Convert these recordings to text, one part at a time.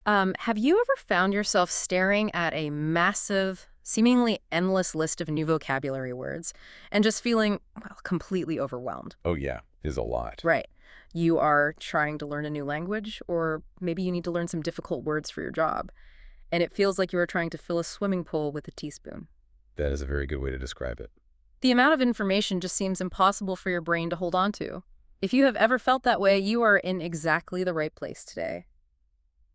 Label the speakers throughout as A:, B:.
A: Have you ever found yourself staring at a massive, seemingly endless list of new vocabulary words and just feeling, well, completely overwhelmed?
B: Oh yeah, is a lot.
A: Right. You are trying to learn a new language, or maybe you need to learn some difficult words for your job, and it feels like you are trying to fill a swimming pool with a teaspoon.
B: That is a very good way to describe it.
A: The amount of information just seems impossible for your brain to hold on to. If you have ever felt that way, you are in exactly the right place today.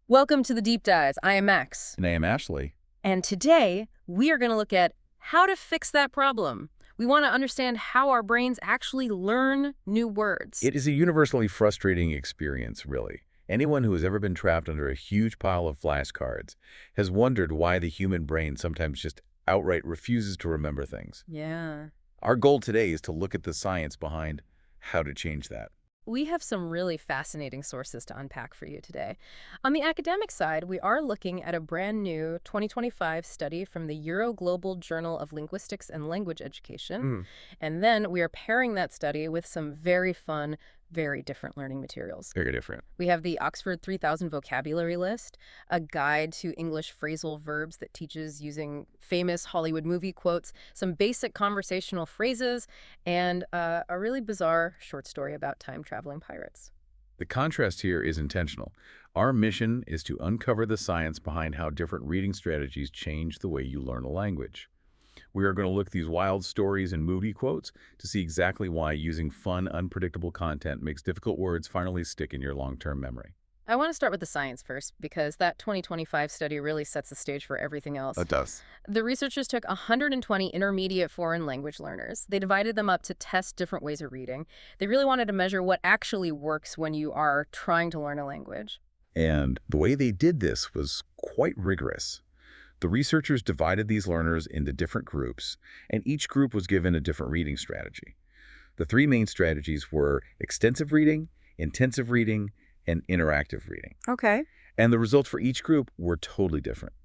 A: Welcome to the Deep Dives. I am Max.
B: And I am Ashley.
A: And today, we are going to look at how to fix that problem. We want to understand how our brains actually learn new words.
B: It is a universally frustrating experience, really. Anyone who has ever been trapped under a huge pile of flashcards has wondered why the human brain sometimes just outright refuses to remember things.
A: Yeah.
B: Our goal today is to look at the science behind how to change that.
A: We have some really fascinating sources to unpack for you today. On the academic side, we are looking at a brand new 2025 study from the Euro-Global Journal of Linguistics and Language Education. And then we are pairing that study with some very fun, very different learning materials.
B: Very different.
A: We have the Oxford 3000 vocabulary list, a guide to English phrasal verbs that teaches using famous Hollywood movie quotes, some basic conversational phrases, and a really bizarre short story about time-traveling pirates.
B: The contrast here is intentional. Our mission is to uncover the science behind how different reading strategies change the way you learn a language. We are going to look at these wild stories and movie quotes to see exactly why using fun, unpredictable content makes difficult words finally stick in your long-term memory.
A: I want to start with the science first, because that 2025 study really sets the stage for everything else.
B: It does.
A: The researchers took 120 intermediate foreign language learners. They divided them up to test different ways of reading. They really wanted to measure what actually works when you are trying to learn a language.
B: And the way they did this was quite rigorous. The researchers divided these learners into different groups, and each group was given a different reading strategy. The three main strategies were extensive reading, intensive reading, and interactive reading.
A: Okay.
B: And the results for each group were totally different.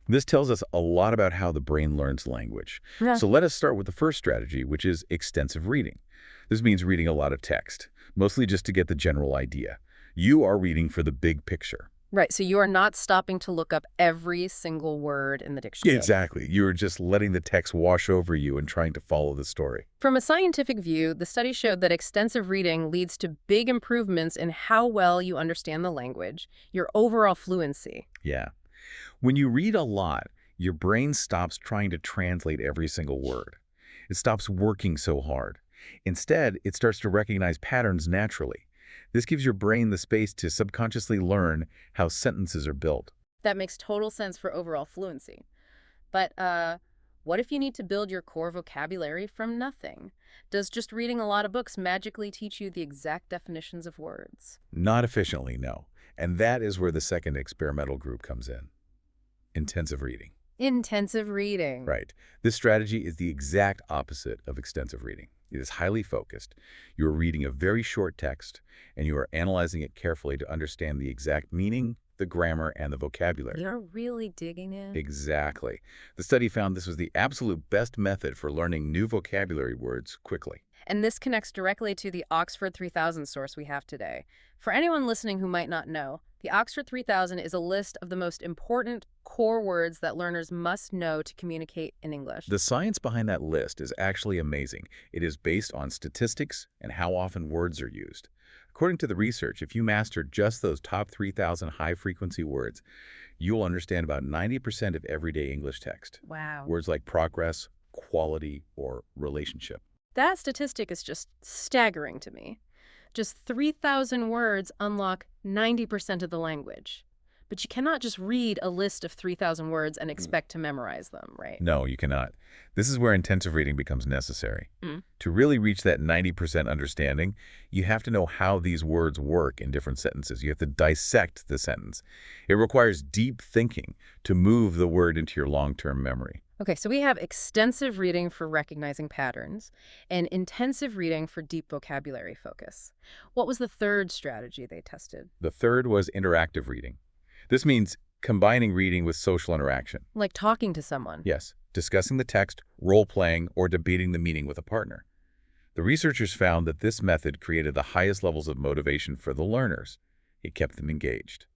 B: This tells us a lot about how the brain learns language.
A: Yeah.
B: So let us start with the first strategy, which is extensive reading. This means reading a lot of text, mostly just to get the general idea. You are reading for the big picture.
A: Right, so you are not stopping to look up every single word in the dictionary.
B: Exactly. You're just letting the text wash over you and trying to follow the story.
A: From a scientific view, the study showed that extensive reading leads to big improvements in how well you understand the language, your overall fluency.
B: Yeah. When you read a lot, your brain stops trying to translate every single word. It stops working so hard. Instead, it starts to recognize patterns naturally. This gives your brain the space to subconsciously learn how sentences are built.
A: That makes total sense for overall fluency. But what if you need to build your core vocabulary from nothing? Does just reading a lot of books magically teach you the exact definitions of words?
B: Not efficiently, no. And that is where the second experimental group comes in. Intensive reading.
A: Intensive reading.
B: Right. This strategy is the exact opposite of extensive reading. It is highly focused. You are reading a very short text, and you are analyzing it carefully to understand the exact meaning, the grammar, and the vocabulary.
A: You're really digging in.
B: Exactly. The study found this was the absolute best method for learning new vocabulary words quickly.
A: And this connects directly to the Oxford 3000 source we have today. For anyone listening who might not know, the Oxford 3000 is a list of the most important core words that learners must know to communicate in English.
B: The science behind that list is actually amazing. It is based on statistics and how often words are used. According to the research, if you master just those top 3,000 high-frequency words, you will understand about 90% of everyday English text.
A: Wow.
B: Words like progress, quality, or relationship.
A: That statistic is just staggering to me. Just 3,000 words unlock 90% of the language. But you cannot just read a list of 3,000 words and expect to memorize them, right?
B: No, you cannot. This is where intensive reading becomes necessary. To really reach that 90% understanding, you have to know how these words work in different sentences. You have to dissect the sentence. It requires deep thinking to move the word into your long-term memory.
A: Okay, so we have extensive reading for recognizing patterns and intensive reading for deep vocabulary focus. What was the third strategy they tested?
B: The third was interactive reading. This means combining reading with social interaction.
A: Like talking to someone.
B: Yes, discussing the text, role-playing, or debating the meaning with a partner. The researchers found that this method created the highest levels of motivation for the learners. It kept them engaged.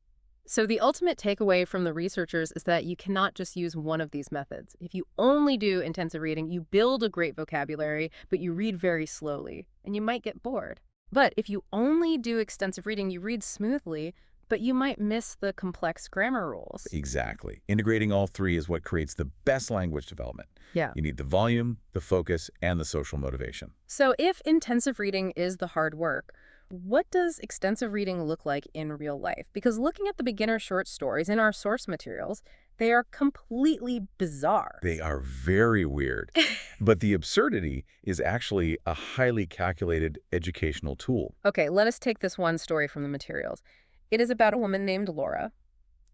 A: So the ultimate takeaway from the researchers is that you cannot just use one of these methods. If you only do intensive reading, you build a great vocabulary, but you read very slowly, and you might get bored. But if you only do extensive reading, you read smoothly, but you might miss the complex grammar rules.
B: Exactly. Integrating all three is what creates the best language development.
A: Yeah.
B: You need the volume, the focus, and the social motivation.
A: So if intensive reading is the hard work, what does extensive reading look like in real life? Because looking at the beginner short stories in our source materials, they are completely bizarre.
B: They are very weird, but the absurdity is actually a highly calculated educational tool.
A: Okay, let us take this one story from the materials. It is about a woman named Laura.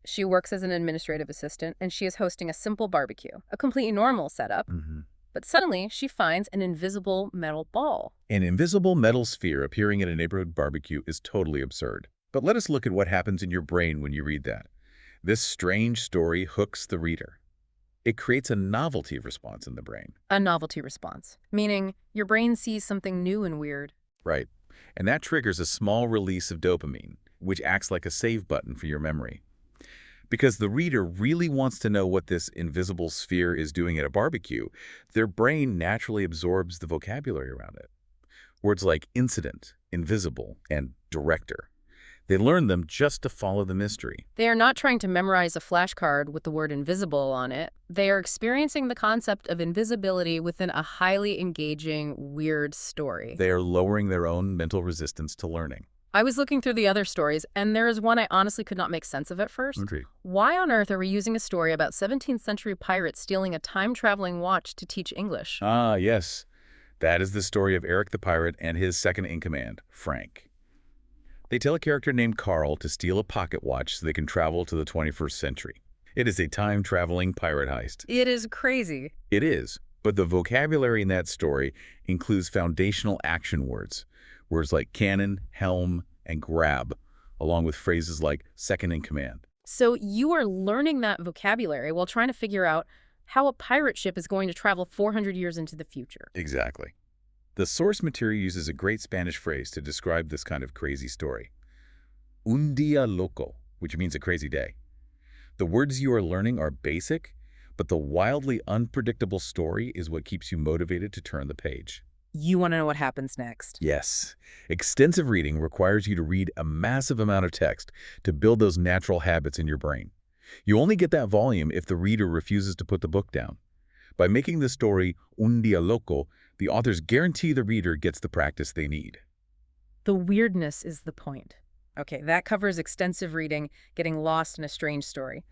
A: She works as an administrative assistant, and she is hosting a simple barbecue, a completely normal setup.
B: hmm
A: But suddenly, she finds an invisible metal ball.
B: An invisible metal sphere appearing at a neighborhood barbecue is totally absurd. But let us look at what happens in your brain when you read that. This strange story hooks the reader. It creates a novelty response in the brain.
A: A novelty response, meaning your brain sees something new and weird.
B: Right. And that triggers a small release of dopamine, which acts like a save button for your memory. Because the reader really wants to know what this invisible sphere is doing at a barbecue, their brain naturally absorbs the vocabulary around it. Words like incident, invisible, and director. They learn them just to follow the mystery.
A: They are not trying to memorize a flashcard with the word invisible on it. They are experiencing the concept of invisibility within a highly engaging, weird story.
B: They are lowering their own mental resistance to learning.
A: I was looking through the other stories, and there is one I honestly could not make sense of at first.
B: Okay.
A: Why on earth are we using a story about 17th century pirates stealing a time-traveling watch to teach English?
B: Ah, yes. That is the story of Eric the Pirate and his second-in-command, Frank. They tell a character named Carl to steal a pocket watch so they can travel to the 21st century. It is a time-traveling pirate heist.
A: It is crazy.
B: It is, but the vocabulary in that story includes foundational action words. Words like cannon, helm, and grab, along with phrases like second in command.
A: So you are learning that vocabulary while trying to figure out how a pirate ship is going to travel 400 years into the future.
B: Exactly. The source material uses a great Spanish phrase to describe this kind of crazy story. Un día loco, which means a crazy day. The words you are learning are basic, but the wildly unpredictable story is what keeps you motivated to turn the page.
A: You want to know what happens next.
B: Yes, extensive reading requires you to read a massive amount of text to build those natural habits in your brain. You only get that volume if the reader refuses to put the book down. By making the story un día loco, the authors guarantee the reader gets the practice they need.
A: The weirdness is the point. Okay, that covers extensive reading, getting lost in a strange story.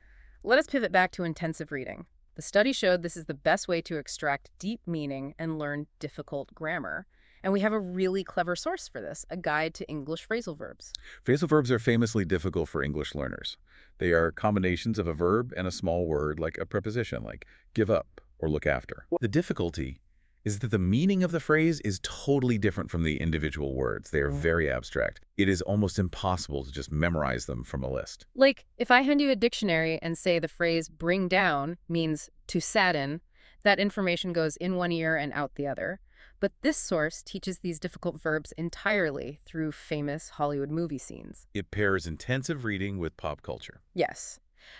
A: Let us pivot back to intensive reading. The study showed this is the best way to extract deep meaning and learn difficult grammar. And we have a really clever source for this, a guide to English phrasal verbs.
B: Phrasal verbs are famously difficult for English learners. They are combinations of a verb and a small word like a preposition, like give up or look after. The difficulty is that the meaning of the phrase is totally different from the individual words. They are very abstract. It is almost impossible to just memorize them from a list.
A: Like, if I hand you a dictionary and say the phrase bring down means to sadden, that information goes in one ear and out the other. But this source teaches these difficult verbs entirely through famous Hollywood movie scenes.
B: It pairs intensive reading with pop culture.
A: Yes.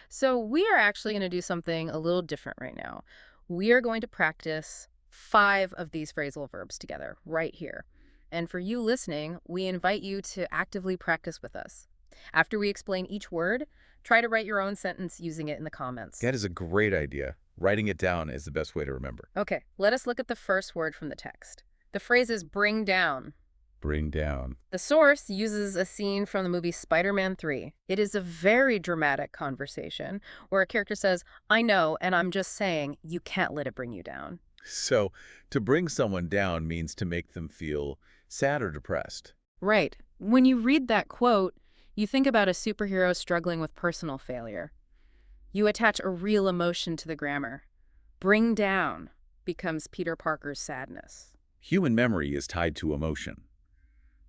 A: So we are actually going to do something a little different right now. We are going to practice 5 of these phrasal verbs together right here. And for you listening, we invite you to actively practice with us. After we explain each word, try to write your own sentence using it in the comments.
B: That is a great idea. Writing it down is the best way to remember.
A: Okay, let us look at the first word from the text. The phrase is bring down.
B: Bring down.
A: The source uses a scene from the movie Spider-Man 3. It is a very dramatic conversation where a character says, I know, and I'm just saying, you can't let it bring you down.
B: So, to bring someone down means to make them feel sad or depressed.
A: Right. When you read that quote, you think about a superhero struggling with personal failure. You attach a real emotion to the grammar. Bring down becomes Peter Parker's sadness.
B: Human memory is tied to emotion.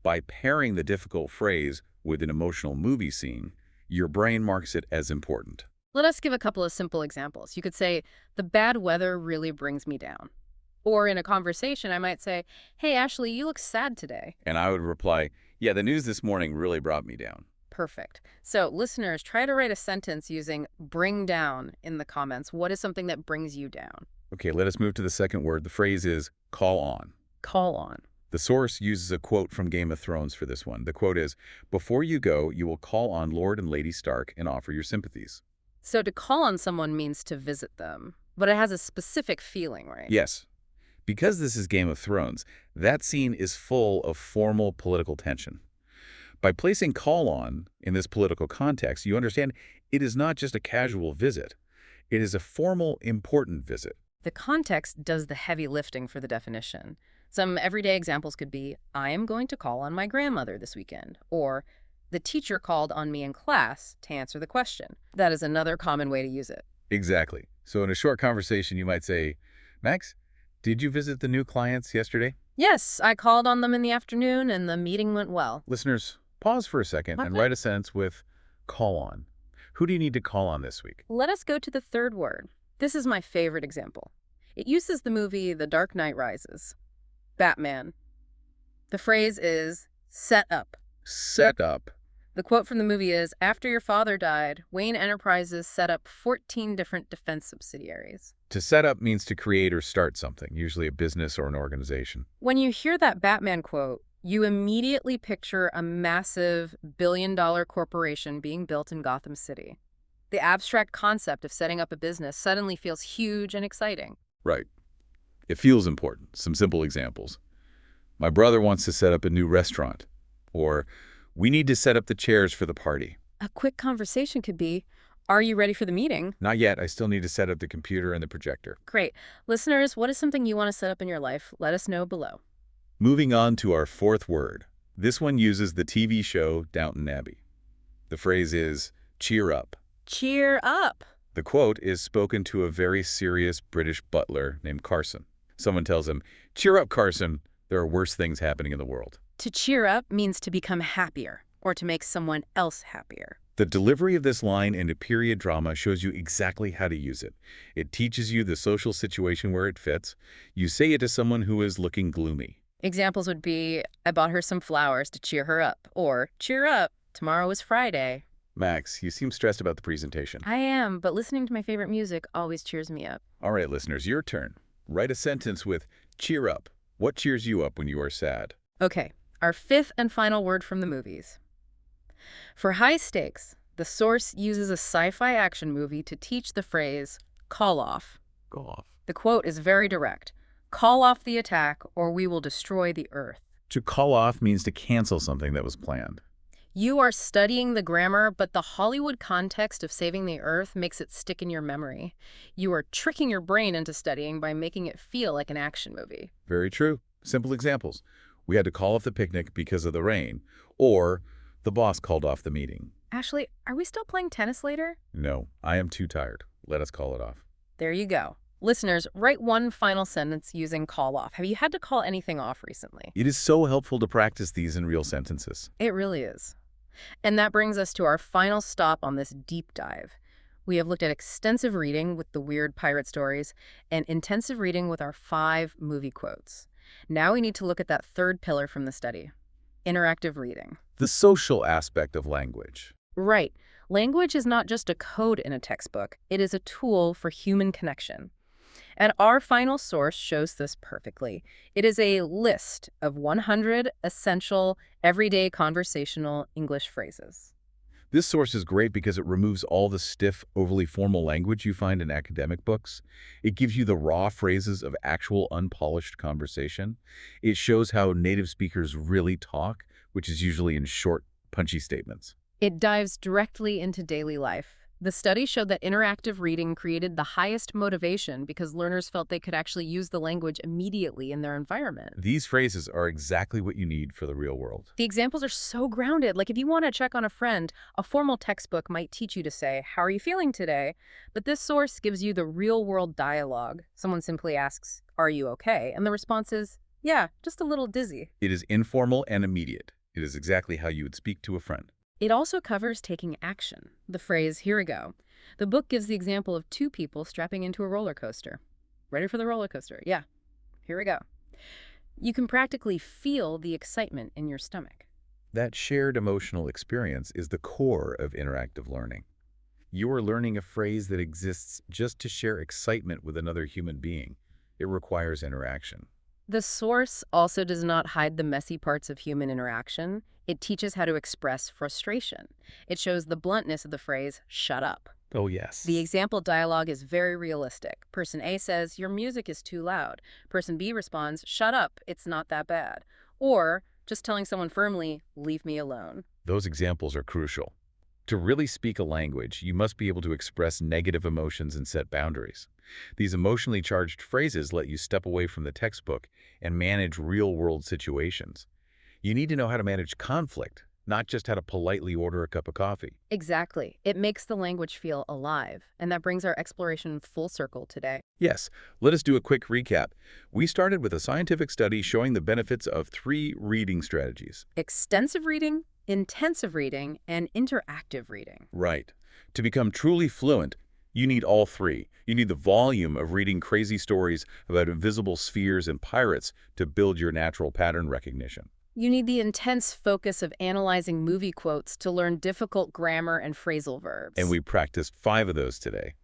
B: By pairing the difficult phrase with an emotional movie scene, your brain marks it as important.
A: Let us give a couple of simple examples. You could say, the bad weather really brings me down. Or in a conversation, I might say, hey, Ashley, you look sad today.
B: And I would reply, yeah, the news this morning really brought me down.
A: Perfect. So, listeners, try to write a sentence using bring down in the comments. What is something that brings you down?
B: Okay, let us move to the second word. The phrase is call on.
A: Call on.
B: The source uses a quote from Game of Thrones for this one. The quote is, "Before you go, you will call on Lord and Lady Stark and offer your sympathies."
A: So, to call on someone means to visit them, but it has a specific feeling, right?
B: Yes, because this is Game of Thrones, that scene is full of formal political tension. By placing call on in this political context, you understand it is not just a casual visit. It is a formal, important visit.
A: The context does the heavy lifting for the definition. Some everyday examples could be, I am going to call on my grandmother this weekend, or the teacher called on me in class to answer the question. That is another common way to use it.
B: Exactly. So in a short conversation, you might say, "Max, did you visit the new clients yesterday?"
A: Yes, I called on them in the afternoon and the meeting went well.
B: Listeners, pause for a second and write a sentence with call on. Who do you need to call on this week?
A: Let us go to the third word. This is my favorite example. It uses the movie The Dark Knight Rises. Batman. The phrase is set up.
B: Set up.
A: The quote from the movie is, after your father died, Wayne Enterprises set up 14 different defense subsidiaries.
B: To set up means to create or start something, usually a business or an organization.
A: When you hear that Batman quote, you immediately picture a massive billion-dollar corporation being built in Gotham City. The abstract concept of setting up a business suddenly feels huge and exciting.
B: Right. It feels important. Some simple examples. My brother wants to set up a new restaurant. Or, we need to set up the chairs for the party.
A: A quick conversation could be, are you ready for the meeting?
B: Not yet. I still need to set up the computer and the projector.
A: Great. Listeners, what is something you want to set up in your life? Let us know below.
B: Moving on to our fourth word. This one uses the TV show Downton Abbey. The phrase is cheer up.
A: Cheer up.
B: The quote is spoken to a very serious British butler named Carson. Someone tells him, "Cheer up, Carson. There are worse things happening in the world."
A: To cheer up means to become happier or to make someone else happier.
B: The delivery of this line in a period drama shows you exactly how to use it. It teaches you the social situation where it fits. You say it to someone who is looking gloomy.
A: Examples would be, I bought her some flowers to cheer her up, or cheer up, tomorrow is Friday.
B: Max, you seem stressed about the presentation.
A: I am, but listening to my favorite music always cheers me up.
B: All right, listeners, your turn. Write a sentence with cheer up. What cheers you up when you are sad?
A: Okay, our fifth and final word from the movies. For high stakes, the source uses a sci-fi action movie to teach the phrase, call off.
B: Go off.
A: The quote is very direct. Call off the attack or we will destroy the Earth.
B: To call off means to cancel something that was planned.
A: You are studying the grammar, but the Hollywood context of saving the Earth makes it stick in your memory. You are tricking your brain into studying by making it feel like an action movie.
B: Very true. Simple examples. We had to call off the picnic because of the rain. Or the boss called off the meeting.
A: Ashley, are we still playing tennis later?
B: No, I am too tired. Let us call it off.
A: There you go. Listeners, write one final sentence using call off. Have you had to call anything off recently?
B: It is so helpful to practice these in real sentences.
A: It really is. And that brings us to our final stop on this deep dive. We have looked at extensive reading with the weird pirate stories and intensive reading with our 5 movie quotes. Now we need to look at that third pillar from the study, interactive reading.
B: The social aspect of language.
A: Right. Language is not just a code in a textbook. It is a tool for human connection. And our final source shows this perfectly. It is a list of 100 essential, everyday conversational English phrases.
B: This source is great because it removes all the stiff, overly formal language you find in academic books. It gives you the raw phrases of actual unpolished conversation. It shows how native speakers really talk, which is usually in short, punchy statements.
A: It dives directly into daily life. The study showed that interactive reading created the highest motivation because learners felt they could actually use the language immediately in their environment.
B: These phrases are exactly what you need for the real world.
A: The examples are so grounded. Like if you want to check on a friend, a formal textbook might teach you to say, "How are you feeling today?" But this source gives you the real-world dialogue. Someone simply asks, "Are you okay?" And the response is, "Yeah, just a little dizzy."
B: It is informal and immediate. It is exactly how you would speak to a friend.
A: It also covers taking action. The phrase, "Here we go." The book gives the example of 2 people strapping into a roller coaster. Ready for the roller coaster? Yeah. Here we go. You can practically feel the excitement in your stomach.
B: That shared emotional experience is the core of interactive learning. You are learning a phrase that exists just to share excitement with another human being. It requires interaction.
A: The source also does not hide the messy parts of human interaction. It teaches how to express frustration. It shows the bluntness of the phrase, shut up.
B: Oh, yes.
A: The example dialogue is very realistic. Person A says, your music is too loud. Person B responds, shut up, it's not that bad. Or just telling someone firmly, leave me alone.
B: Those examples are crucial. To really speak a language, you must be able to express negative emotions and set boundaries. These emotionally charged phrases let you step away from the textbook and manage real-world situations. You need to know how to manage conflict, not just how to politely order a cup of coffee.
A: Exactly. It makes the language feel alive. And that brings our exploration full circle today.
B: Yes, let us do a quick recap. We started with a scientific study showing the benefits of 3 reading strategies.
A: Extensive reading, intensive reading, and interactive reading.
B: Right. To become truly fluent, you need all 3. You need the volume of reading crazy stories about invisible spheres and pirates to build your natural pattern recognition.
A: You need the intense focus of analyzing movie quotes to learn difficult grammar and phrasal
B: And
A: verbs.
B: we practiced 5 of those today.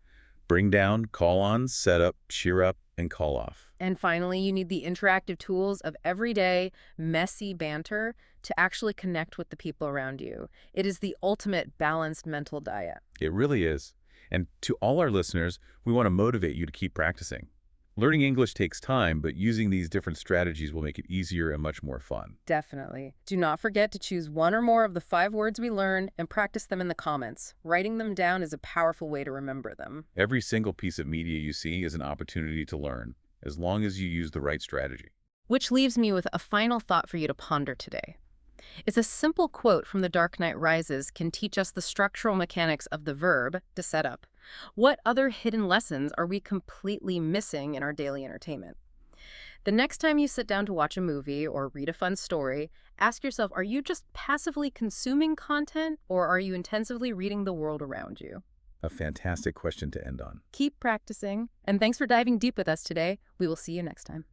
B: Bring down, call on, set up, cheer up, and call off.
A: And finally, you need the interactive tools of everyday, messy banter to actually connect with the people around you. It is the ultimate balanced mental diet.
B: It really is. And to all our listeners, we want to motivate you to keep practicing. Learning English takes time, but using these different strategies will make it easier and much more fun.
A: Definitely. Do not forget to choose one or more of the 5 words we learned and practice them in the comments. Writing them down is a powerful way to remember them.
B: Every single piece of media you see is an opportunity to learn, as long as you use the right strategy.
A: Which leaves me with a final thought for you to ponder today. It's a simple quote from The Dark Knight Rises can teach us the structural mechanics of the verb to set up. What other hidden lessons are we completely missing in our daily entertainment? The next time you sit down to watch a movie or read a fun story, ask yourself, are you just passively consuming content or are you intensively reading the world around you?
B: A fantastic question to end on.
A: Keep practicing, and thanks for diving deep with us today. We will see you next time.